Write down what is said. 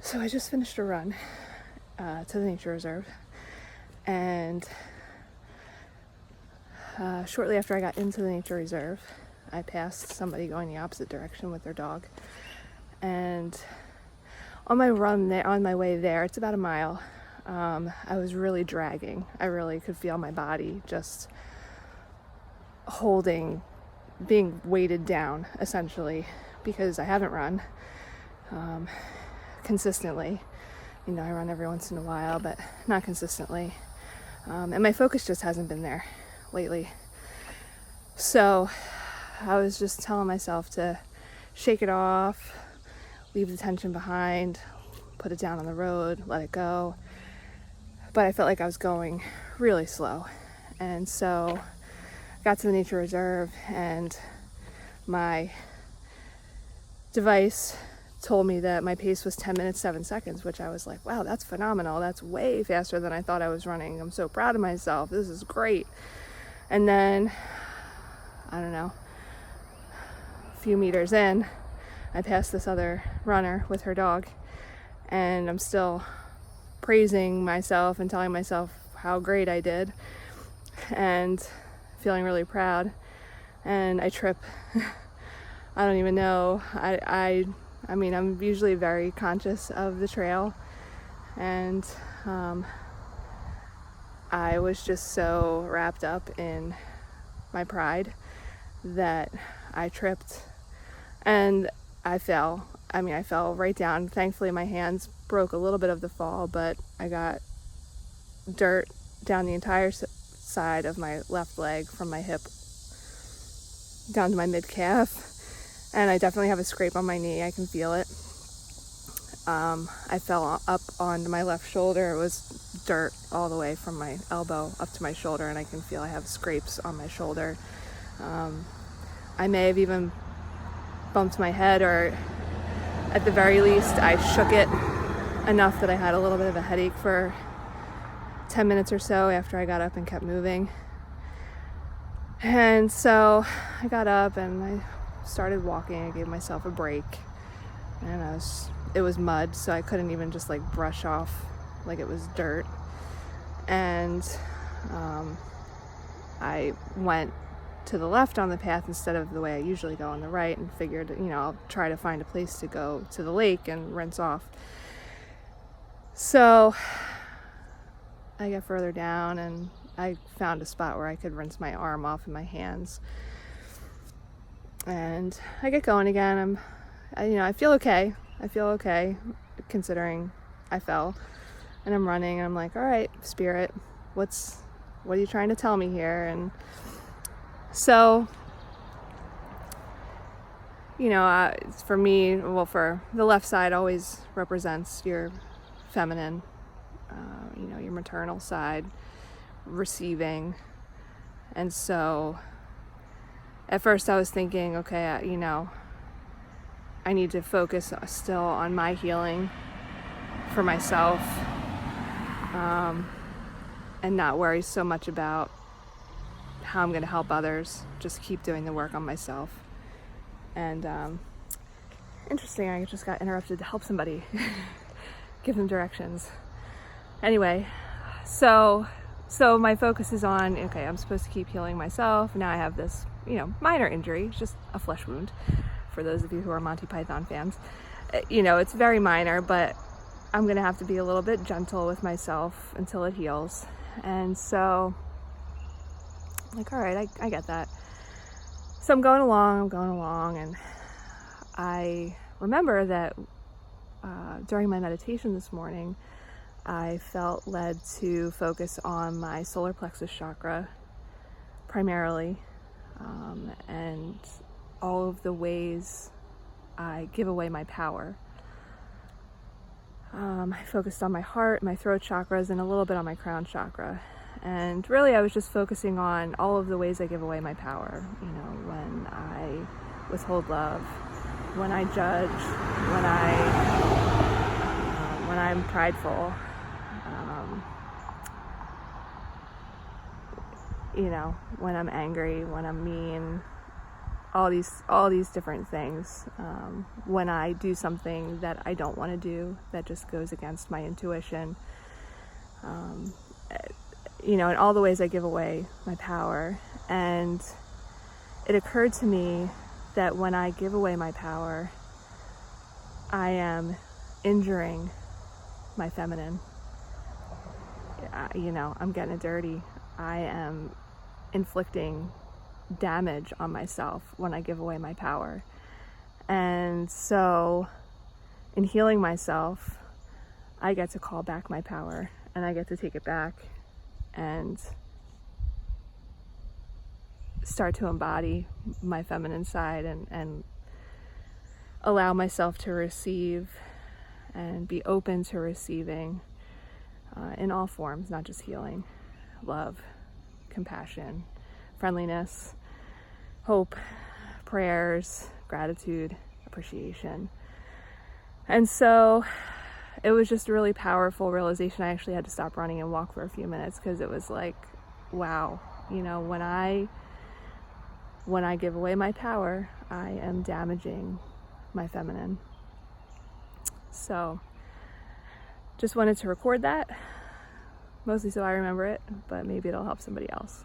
So I just finished a run to the nature reserve, and shortly after I got into the nature reserve, I passed somebody going the opposite direction with their dog. And on my run there, on my way there, it's about a mile, I was really dragging. I really could feel my body just being weighted down, essentially, because I haven't run consistently. You know, I run every once in a while, but not consistently. And my focus just hasn't been there lately. So I was just telling myself to shake it off, leave the tension behind, put it down on the road, let it go. But I felt like I was going really slow. And so I got to the nature reserve, and my device told me that my pace was 10 minutes, 7 seconds, which I was like, wow, that's phenomenal. That's way faster than I thought I was running. I'm so proud of myself. This is great. And then, I don't know, a few meters in, I passed this other runner with her dog, and I'm still praising myself and telling myself how great I did and feeling really proud. And I trip. I don't even know. I mean, I'm usually very conscious of the trail, and I was just so wrapped up in my pride that I tripped and I fell. I mean, I fell right down. Thankfully, my hands broke a little bit of the fall, but I got dirt down the entire side of my left leg from my hip down to my mid-calf. And I definitely have a scrape on my knee. I can feel it. I fell up onto my left shoulder. It was dirt all the way from my elbow up to my shoulder, and I can feel I have scrapes on my shoulder. I may have even bumped my head, or at the very least, I shook it enough that I had a little bit of a headache for 10 minutes or so after I got up and kept moving. And so I got up and I started walking. I gave myself a break, and it was mud, so I couldn't even just like brush off like it was dirt. And I went to the left on the path instead of the way I usually go on the right, and figured, you know, I'll try to find a place to go to the lake and rinse off. So I get further down, and I found a spot where I could rinse my arm off and my hands. And I get going again. I feel okay. I feel okay considering I fell. And I'm running, and I'm like, all right, Spirit, what are you trying to tell me here? And so, you know, for me, well, for the left side always represents your feminine, your maternal side, receiving. And so at first I was thinking, okay, I need to focus still on my healing for myself, and not worry so much about how I'm going to help others. Just keep doing the work on myself. And interesting, I just got interrupted to help somebody give them directions. Anyway, so my focus is on, okay, I'm supposed to keep healing myself. Now I have this, minor injury. It's just a flesh wound, for those of you who are Monty Python fans. It's very minor, but I'm going to have to be a little bit gentle with myself until it heals. And so, like, all right, I get that. So I'm going along, and I remember that during my meditation this morning, I felt led to focus on my solar plexus chakra primarily, and all of the ways I give away my power. I focused on my heart, my throat chakras, and a little bit on my crown chakra. And really I was just focusing on all of the ways I give away my power. When I withhold love, when I judge, when I'm prideful, when I'm angry, when I'm mean, all these different things. When I do something that I don't want to do, that just goes against my intuition, in all the ways I give away my power. And it occurred to me that when I give away my power, I am injuring my feminine. I'm getting it dirty. I am inflicting damage on myself when I give away my power. And so in healing myself, I get to call back my power, and I get to take it back and start to embody my feminine side and allow myself to receive and be open to receiving in all forms, not just healing, love, compassion, friendliness, hope, prayers, gratitude, appreciation. And so it was just a really powerful realization. I actually had to stop running and walk for a few minutes, because it was like, wow, when I give away my power, I am damaging my feminine. So just wanted to record that, mostly so I remember it, but maybe it'll help somebody else.